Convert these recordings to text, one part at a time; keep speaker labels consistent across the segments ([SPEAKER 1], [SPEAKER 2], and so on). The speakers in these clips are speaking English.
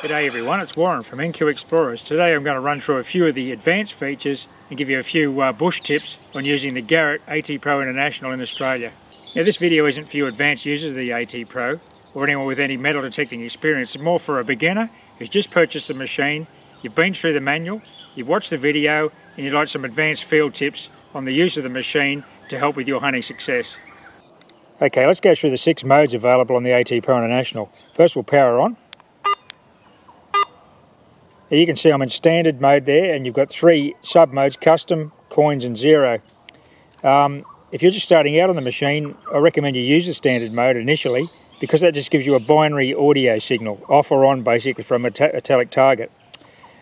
[SPEAKER 1] G'day everyone, it's Warren from NQ Explorers. Today I'm going to run through a few of the advanced features and give you a few bush tips on using the Garrett AT Pro International in Australia. Now this video isn't for you advanced users of the AT Pro or anyone with any metal detecting experience. It's more for a beginner who's just purchased the machine, you've been through the manual, you've watched the video and you'd like some advanced field tips on the use of the machine to help with your hunting success. Okay, let's go through the 6 modes available on the AT Pro International. First we'll power on. You can see I'm in standard mode there, and you've got 3 sub modes: custom, coins and zero. If you're just starting out on the machine, I recommend you use the standard mode initially, because that just gives you a binary audio signal, off or on basically, from a metallic target.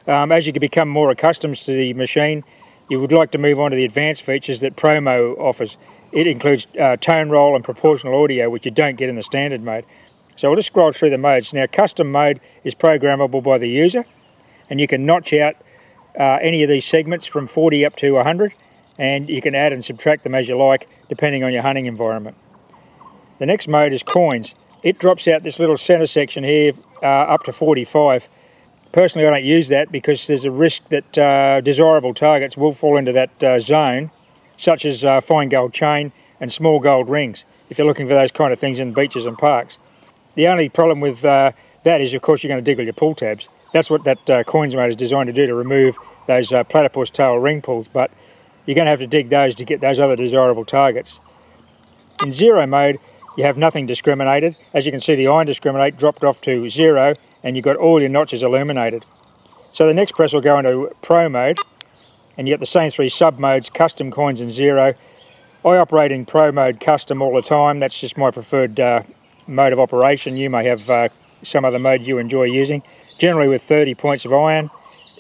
[SPEAKER 1] As you can become more accustomed to the machine, you would like to move on to the advanced features that Promo offers. It includes tone roll and proportional audio, which you don't get in the standard mode. So we'll just scroll through the modes. Now custom mode is programmable by the user, and you can notch out any of these segments from 40 up to 100, and you can add and subtract them as you like depending on your hunting environment. The next mode is coins. It drops out this little center section here up to 45. Personally I don't use that because there's a risk that desirable targets will fall into that zone, such as fine gold chain and small gold rings, if you're looking for those kind of things in beaches and parks. The only problem with that is, of course, you're going to dig all your pull tabs. That's what that coins mode is designed to do, to remove those platypus tail ring pulls, but you're going to have to dig those to get those other desirable targets. In zero mode, you have nothing discriminated. As you can see, the iron discriminate dropped off to 0, and you've got all your notches illuminated. So the next press will go into Pro mode, and you get the same 3 sub modes: custom, coins and zero. I operate in Pro mode custom all the time. That's just my preferred mode of operation. You may have some other mode you enjoy using. Generally with 30 points of iron.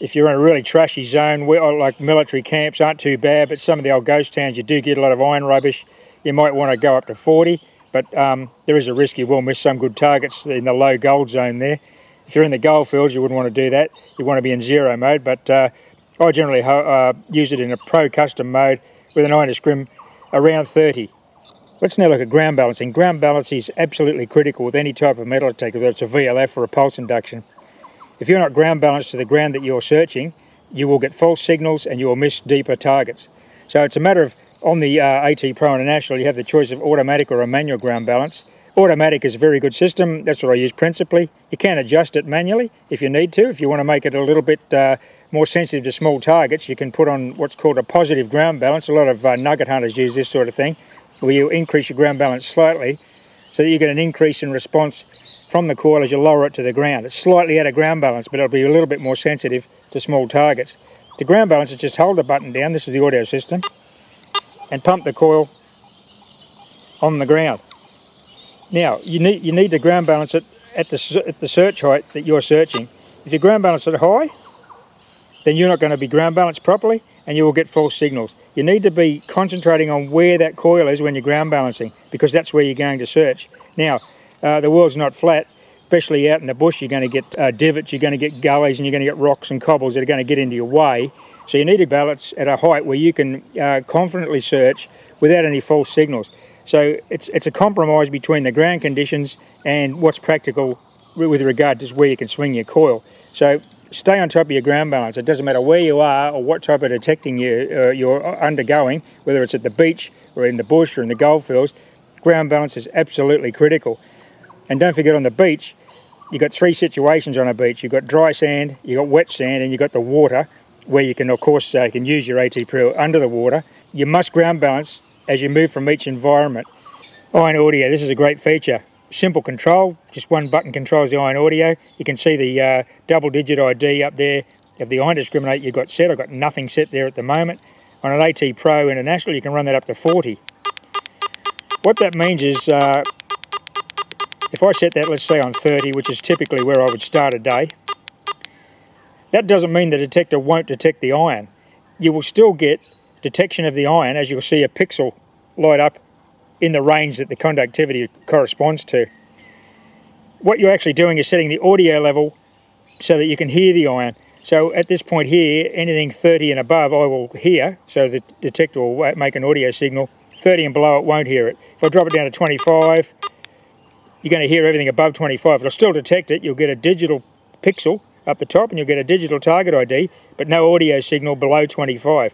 [SPEAKER 1] If you're in a really trashy zone, like military camps aren't too bad, but some of the old ghost towns you do get a lot of iron rubbish, you might want to go up to 40, but there is a risk you will miss some good targets in the low gold zone there. If you're in the gold fields, you wouldn't want to do that. You want to be in zero mode, but I generally use it in a pro custom mode with an iron discrim around 30. Let's now look at ground balancing. Ground balancing is absolutely critical with any type of metal detector, whether it's a VLF or a pulse induction. If you're not ground balanced to the ground that you're searching, you will get false signals and you will miss deeper targets. So it's a matter of, on the AT Pro International, you have the choice of automatic or a manual ground balance. Automatic is a very good system. That's what I use principally. You can adjust it manually if you need to. If you want to make it a little bit more sensitive to small targets, you can put on what's called a positive ground balance. A lot of nugget hunters use this sort of thing, where you increase your ground balance slightly so that you get an increase in response from the coil as you lower it to the ground. It's slightly out of ground balance, but it'll be a little bit more sensitive to small targets. The ground balance is just hold the button down, this is the audio system, and pump the coil on the ground. Now, you need to ground balance it at the search height that you're searching. If you ground balance it high, then you're not going to be ground balanced properly and you will get false signals. You need to be concentrating on where that coil is when you're ground balancing, because that's where you're going to search. Now, the world's not flat, especially out in the bush. You're going to get divots, you're going to get gullies, and you're going to get rocks and cobbles that are going to get into your way. So you need to balance at a height where you can confidently search without any false signals. So it's a compromise between the ground conditions and what's practical with regard to where you can swing your coil. So stay on top of your ground balance. It doesn't matter where you are or what type of detecting you're undergoing, whether it's at the beach or in the bush or in the goldfields. Ground balance is absolutely critical. And don't forget, on the beach, you've got 3 situations on a beach. You've got dry sand, you've got wet sand, and you've got the water, where you can, of course, you can use your AT Pro under the water. You must ground balance as you move from each environment. Iron audio, this is a great feature. Simple control, just one button controls the iron audio. You can see the double-digit ID up there of the iron discriminate you've got set. I've got nothing set there at the moment. On an AT Pro International, you can run that up to 40. What that means is, if I set that, let's say, on 30, which is typically where I would start a day, that doesn't mean the detector won't detect the iron. You will still get detection of the iron, as you'll see a pixel light up in the range that the conductivity corresponds to. What you're actually doing is setting the audio level so that you can hear the iron. So at this point here, anything 30 and above I will hear, so the detector will make an audio signal. 30 and below it won't hear it. If I drop it down to 25, you're going to hear everything above 25. It'll still detect it. You'll get a digital pixel up the top, and you'll get a digital target ID, but no audio signal below 25.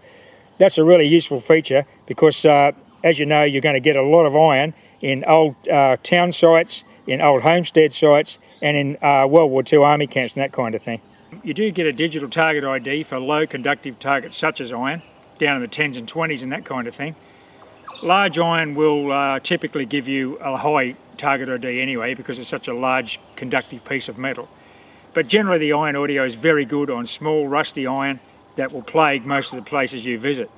[SPEAKER 1] That's a really useful feature because, as you know, you're going to get a lot of iron in old town sites, in old homestead sites, and in World War II army camps and that kind of thing. You do get a digital target ID for low conductive targets such as iron, down in the 10s and 20s and that kind of thing. Large iron will typically give you a high target ID anyway because it's such a large conductive piece of metal. But generally the iron audio is very good on small rusty iron that will plague most of the places you visit.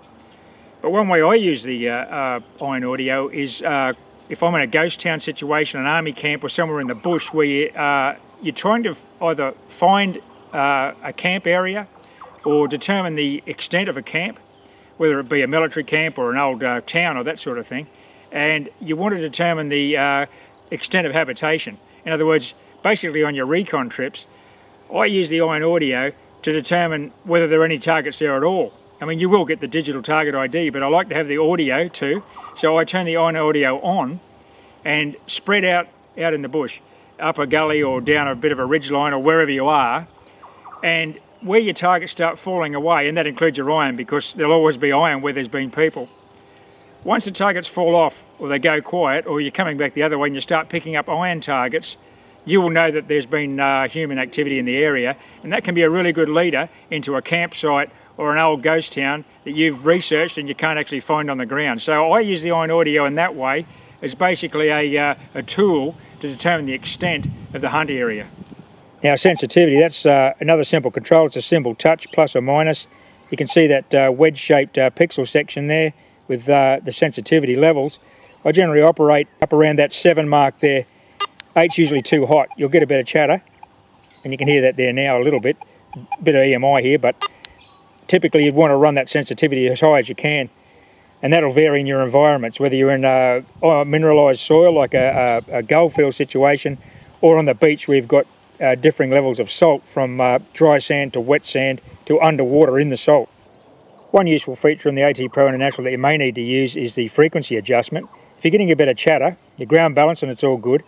[SPEAKER 1] But one way I use the iron audio is if I'm in a ghost town situation, an army camp or somewhere in the bush where you're trying to either find a camp area or determine the extent of a camp, whether it be a military camp or an old town or that sort of thing, and you want to determine the extent of habitation. In other words, basically on your recon trips, I use the iron audio to determine whether there are any targets there at all. I mean, you will get the digital target ID, but I like to have the audio too, so I turn the iron audio on and spread out in the bush, up a gully or down a bit of a ridge line or wherever you are, and where your targets start falling away, and that includes your iron because there'll always be iron where there's been people. Once the targets fall off or they go quiet or you're coming back the other way and you start picking up iron targets, you will know that there's been human activity in the area, and that can be a really good leader into a campsite or an old ghost town that you've researched and you can't actually find on the ground. So I use the iron audio in that way as basically a tool to determine the extent of the hunt area. Now sensitivity, that's another simple control. It's a simple touch, plus or minus. You can see that wedge-shaped pixel section there with the sensitivity levels. I generally operate up around that 7 mark there. 8's usually too hot. You'll get a bit of chatter, and you can hear that there now a little bit. Bit of EMI here, but typically you'd want to run that sensitivity as high as you can, and that'll vary in your environments, whether you're in a mineralised soil like a goldfield situation, or on the beach where you've got differing levels of salt from dry sand to wet sand to underwater in the salt. One useful feature in the AT Pro International that you may need to use is the frequency adjustment. If you're getting a bit of chatter, your ground balance and it's all good,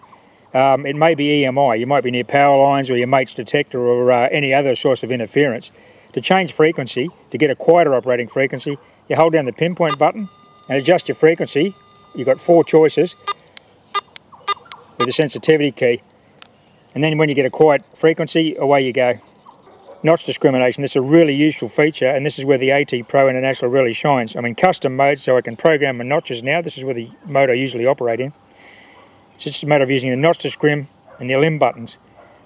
[SPEAKER 1] it may be EMI. You might be near power lines or your mate's detector or any other source of interference. To change frequency, to get a quieter operating frequency, you hold down the pinpoint button and adjust your frequency. You've got 4 choices with the sensitivity key. And then when you get a quiet frequency, away you go. Notch discrimination, this is a really useful feature, and this is where the AT Pro International really shines. I'm in custom mode, so I can program my notches now. This is where the mode I usually operate in. It's just a matter of using the notch discrim and the elim buttons.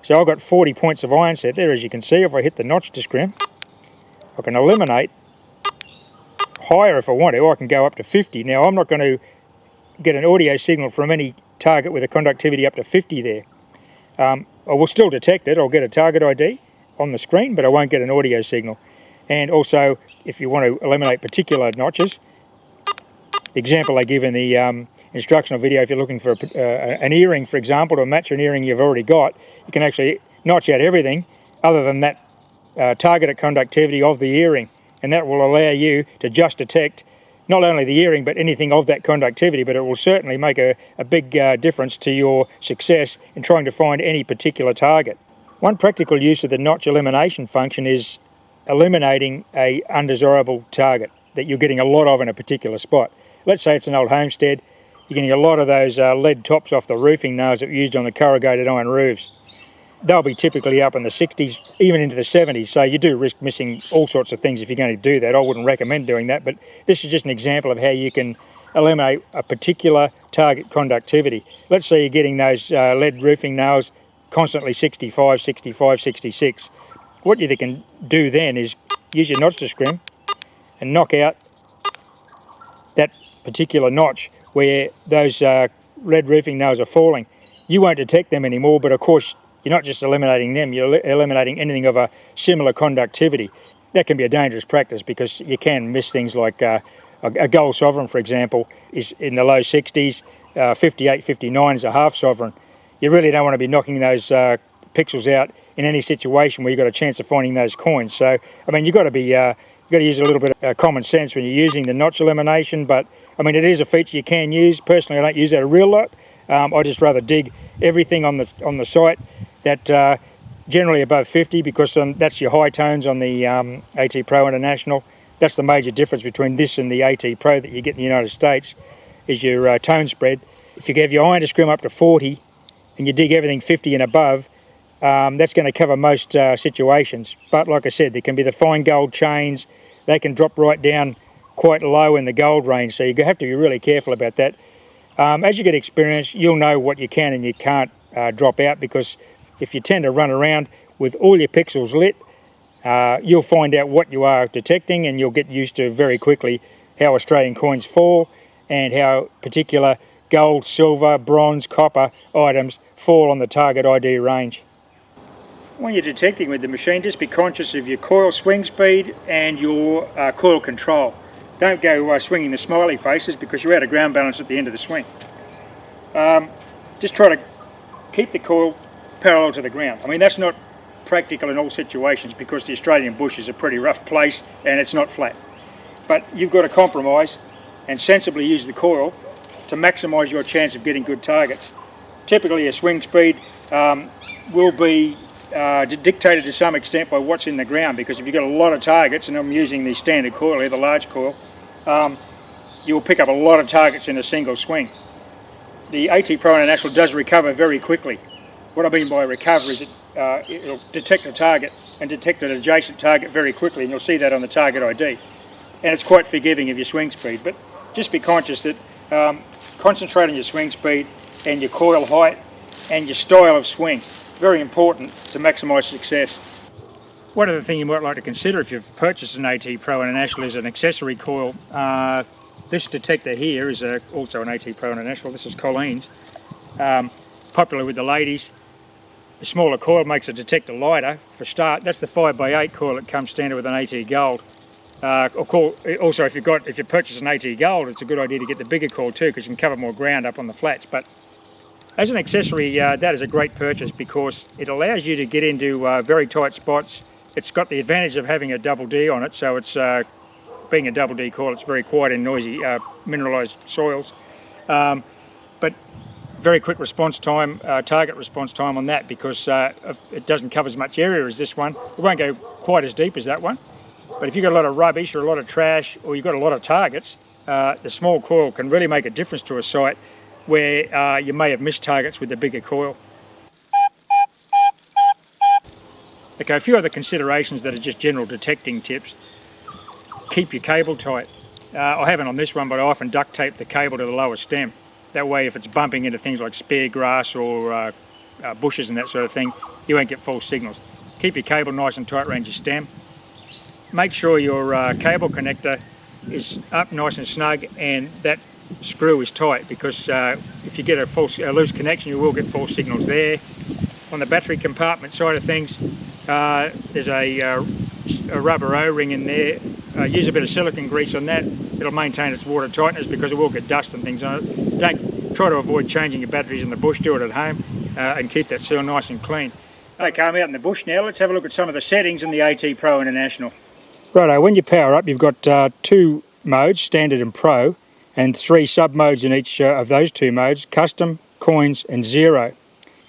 [SPEAKER 1] So I've got 40 points of iron set there, as you can see. If I hit the notch discrim, I can eliminate higher if I want to, or I can go up to 50. Now I'm not going to get an audio signal from any target with a conductivity up to 50 there. I will still detect it. I'll get a target ID on the screen, but I won't get an audio signal. And also, if you want to eliminate particular notches, the example I give in the instructional video, if you're looking for an earring, for example, to match an earring you've already got, you can actually notch out everything other than that targeted conductivity of the earring, and that will allow you to just detect not only the earring but anything of that conductivity, but it will certainly make a big difference to your success in trying to find any particular target. One practical use of the notch elimination function is eliminating a undesirable target that you're getting a lot of in a particular spot. Let's say it's an old homestead, you're getting a lot of those lead tops off the roofing nails that were used on the corrugated iron roofs. They'll be typically up in the 60s, even into the 70s, so you do risk missing all sorts of things if you're going to do that. I wouldn't recommend doing that, but this is just an example of how you can eliminate a particular target conductivity. Let's say you're getting those lead roofing nails constantly 65, 65, 66. What you can do then is use your notch discrim and knock out that particular notch where those lead roofing nails are falling. You won't detect them anymore, but of course you're not just eliminating them, you're eliminating anything of a similar conductivity. That can be a dangerous practice because you can miss things like a gold sovereign, for example, is in the low 60s, 58, 59 is a half sovereign. You really don't want to be knocking those pixels out in any situation where you've got a chance of finding those coins. So, I mean, you've got to use a little bit of common sense when you're using the notch elimination, but I mean, it is a feature you can use. Personally, I don't use that a real lot. I just rather dig everything on the site that generally above 50 because that's your high tones on the AT Pro International. That's the major difference between this and the AT Pro that you get in the United States, is your tone spread. If you have your iron to scrim up to 40 and you dig everything 50 and above, that's going to cover most situations. But like I said, there can be the fine gold chains. They can drop right down quite low in the gold range, so you have to be really careful about that. As you get experience, you'll know what you can and you can't drop out, because if you tend to run around with all your pixels lit, you'll find out what you are detecting, and you'll get used to very quickly how Australian coins fall and how particular gold, silver, bronze, copper items fall on the target ID range. When you're detecting with the machine, just be conscious of your coil swing speed and your coil control. Don't go swinging the smiley faces, because you're out of ground balance at the end of the swing. Just try to keep the coil parallel to the ground. I mean, that's not practical in all situations because the Australian bush is a pretty rough place and it's not flat. But you've got to compromise and sensibly use the coil to maximise your chance of getting good targets. Typically a swing speed will be dictated to some extent by what's in the ground, because if you've got a lot of targets, and I'm using the standard coil here, the large coil, you'll pick up a lot of targets in a single swing. The AT Pro International does recover very quickly. What I mean by recover is it'll detect a target and detect an adjacent target very quickly, and you'll see that on the target ID. And it's quite forgiving of your swing speed, but just be conscious that concentrate on your swing speed and your coil height and your style of swing. Very important to maximise success. One other thing you might like to consider if you've purchased an AT Pro International is an accessory coil. This detector here is also an AT Pro International. This is Colleen's. Popular with the ladies. A smaller coil makes the detector lighter. For start, that's the 5x8 coil that comes standard with an AT Gold. Also, if you purchase an AT Gold, it's a good idea to get the bigger coil too, because you can cover more ground up on the flats. But as an accessory, that is a great purchase because it allows you to get into very tight spots. It's got the advantage of having a double D on it, so it's being a double D coil, it's very quiet in noisy mineralised soils. But very quick response time, target response time on that, because it doesn't cover as much area as this one. It won't go quite as deep as that one. But if you've got a lot of rubbish or a lot of trash, or you've got a lot of targets, the small coil can really make a difference to a site where you may have missed targets with the bigger coil. Okay, a few other considerations that are just general detecting tips. Keep your cable tight. I haven't on this one, but I often duct tape the cable to the lower stem. That way, if it's bumping into things like spare grass or bushes and that sort of thing, you won't get false signals. Keep your cable nice and tight around your stem. Make sure your cable connector is up nice and snug and that screw is tight, because if you get a loose connection, you will get false signals there. On the battery compartment side of things, there's a rubber O-ring in there. Use a bit of silicone grease on that. It'll maintain its water tightness, because it will get dust and things on it. Don't try to avoid changing your batteries in the bush. Do it at home and keep that seal nice and clean. Okay, I'm out in the bush now. Let's have a look at some of the settings in the AT Pro International. Righto, when you power up, you've got two modes, standard and pro, and three sub-modes in each of those two modes: custom, coins and zero.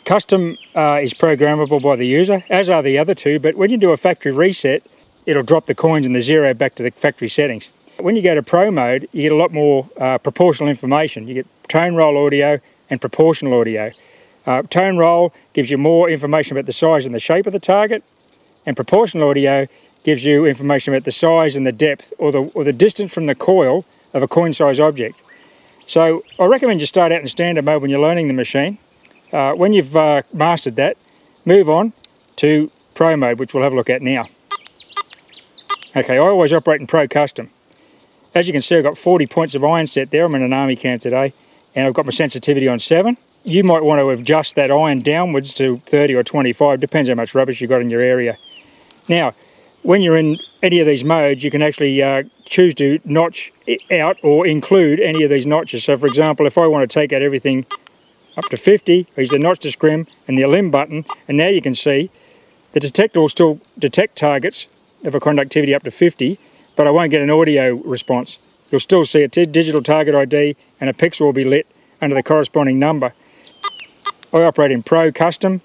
[SPEAKER 1] Custom is programmable by the user, as are the other two, but when you do a factory reset, it'll drop the coins and the zero back to the factory settings. When you go to pro mode, you get a lot more proportional information. You get tone roll audio and proportional audio. Tone roll gives you more information about the size and the shape of the target, and proportional audio gives you information about the size and the depth, or the distance from the coil of a coin size object. So I recommend you start out in standard mode when you're learning the machine. When you've mastered that, move on to pro mode, which we'll have a look at now. Okay, I always operate in pro custom. As you can see, I've got 40 points of iron set there. I'm in an army camp today, and I've got my sensitivity on 7. You might want to adjust that iron downwards to 30 or 25, depends how much rubbish you've got in your area. Now, when you're in any of these modes, you can actually choose to notch out or include any of these notches. So for example, if I want to take out everything up to 50, I use the notch to scrim and the limb button, and now you can see the detector will still detect targets of a conductivity up to 50, but I won't get an audio response. You'll still see a digital target ID and a pixel will be lit under the corresponding number. I operate in Pro Custom.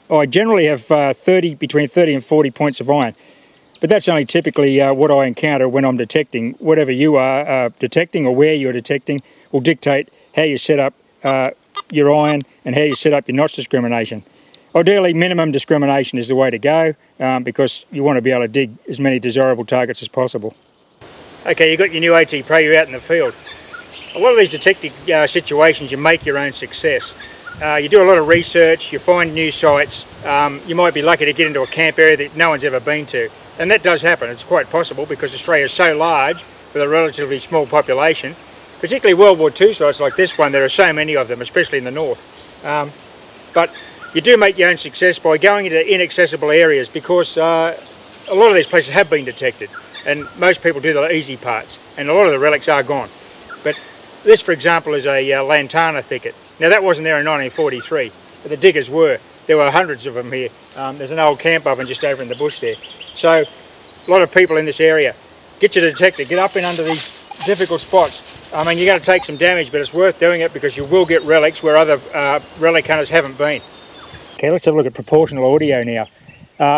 [SPEAKER 1] I generally have between 30 and 40 points of iron. But that's only typically what I encounter when I'm detecting. Whatever you are detecting or where you're detecting will dictate how you set up your iron and how you set up your notch discrimination. Ideally, minimum discrimination is the way to go because you want to be able to dig as many desirable targets as possible. Okay, you've got your new AT Pro, you're out in the field. A lot of these detecting situations, you make your own success. You do a lot of research, you find new sites, you might be lucky to get into a camp area that no one's ever been to. And that does happen, it's quite possible because Australia is so large with a relatively small population. Particularly World War II sites like this one, there are so many of them, especially in the north. But you do make your own success by going into inaccessible areas because a lot of these places have been detected and most people do the easy parts and a lot of the relics are gone. But this, for example, is a lantana thicket. Now that wasn't there in 1943, but the diggers were. There were hundreds of them here. There's an old camp oven just over in the bush there. So a lot of people in this area, get your detector, get up in under these difficult spots. I mean, you're going to take some damage, but it's worth doing it because you will get relics where other relic hunters haven't been. Okay, let's have a look at proportional audio now.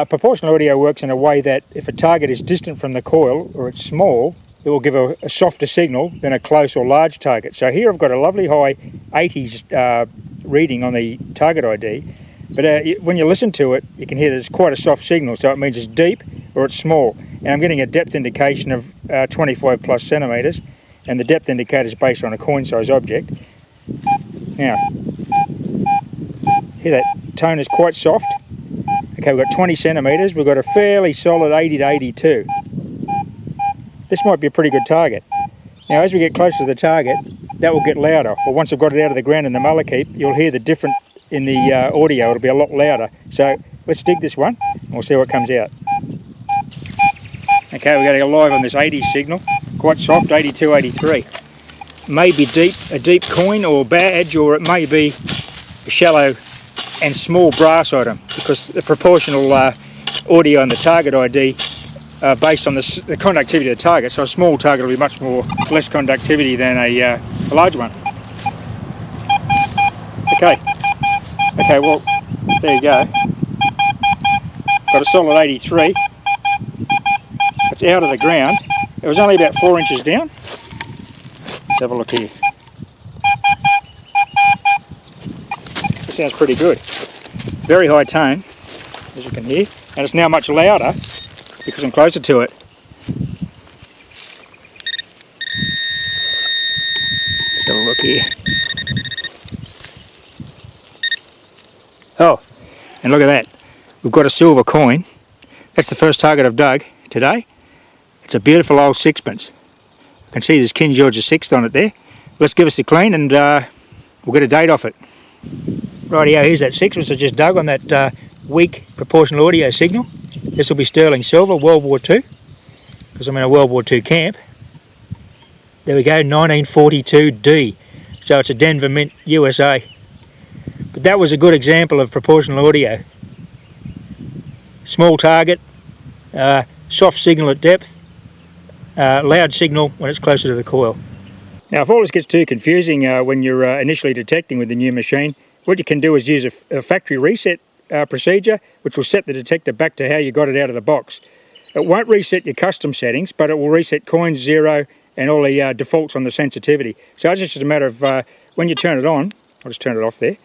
[SPEAKER 1] Proportional audio works in a way that if a target is distant from the coil or it's small, it will give a softer signal than a close or large target. So here I've got a lovely high 80s reading on the target ID, but when you listen to it, you can hear there's quite a soft signal, so it means it's deep or it's small. And I'm getting a depth indication of 25 plus centimetres, and the depth indicator is based on a coin size object. Now, here that tone is quite soft. Okay, we've got 20 centimetres, we've got a fairly solid 80 to 82. This might be a pretty good target. Now as we get closer to the target, that will get louder. Or once I've got it out of the ground in the mullock, you'll hear the difference in the audio, it'll be a lot louder. So let's dig this one, and we'll see what comes out. Okay, we're going to go live on this 80 signal, quite soft, 82, 83. Maybe a deep coin or badge, or it may be a shallow and small brass item, because the proportional audio and the target ID based on the conductivity of the target. So a small target will be much less conductivity than a large one. Okay, well, there you go. Got a solid 83. It's out of the ground. It was only about 4 inches down. Let's have a look here. This sounds pretty good. Very high tone, as you can hear, and it's now much louder because I'm closer to it. Let's have a look here. Oh, and look at that. We've got a silver coin. That's the first target I've dug today. It's a beautiful old sixpence. You can see there's King George VI on it there. Let's give us a clean and we'll get a date off it. Rightio, here's that sixpence I just dug on that weak proportional audio signal. This will be sterling silver, World War II, because I'm in a World War II camp. There we go, 1942D. So it's a Denver Mint, USA. But that was a good example of proportional audio. Small target, soft signal at depth, loud signal when it's closer to the coil. Now if all this gets too confusing when you're initially detecting with the new machine, what you can do is use a factory reset procedure, which will set the detector back to how you got it out of the box. It won't reset your custom settings, but it will reset coins, zero, and all the defaults on the sensitivity. So it's just a matter of when you turn it on, I'll just turn it off there,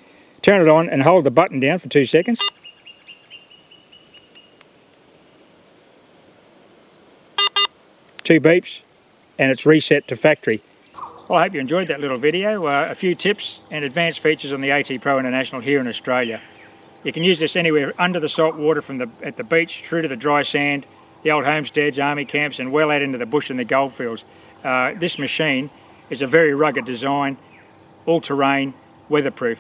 [SPEAKER 1] turn it on and hold the button down for 2 seconds. Two beeps, and it's reset to factory. Well, I hope you enjoyed that little video. A few tips and advanced features on the AT Pro International here in Australia. You can use this anywhere under the salt water at the beach through to the dry sand, the old homesteads, army camps, and well out into the bush and the goldfields. This machine is a very rugged design, all-terrain, weatherproof.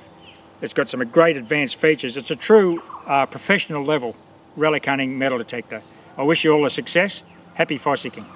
[SPEAKER 1] It's got some great advanced features. It's a true professional level relic hunting metal detector. I wish you all the success. Happy fossicking.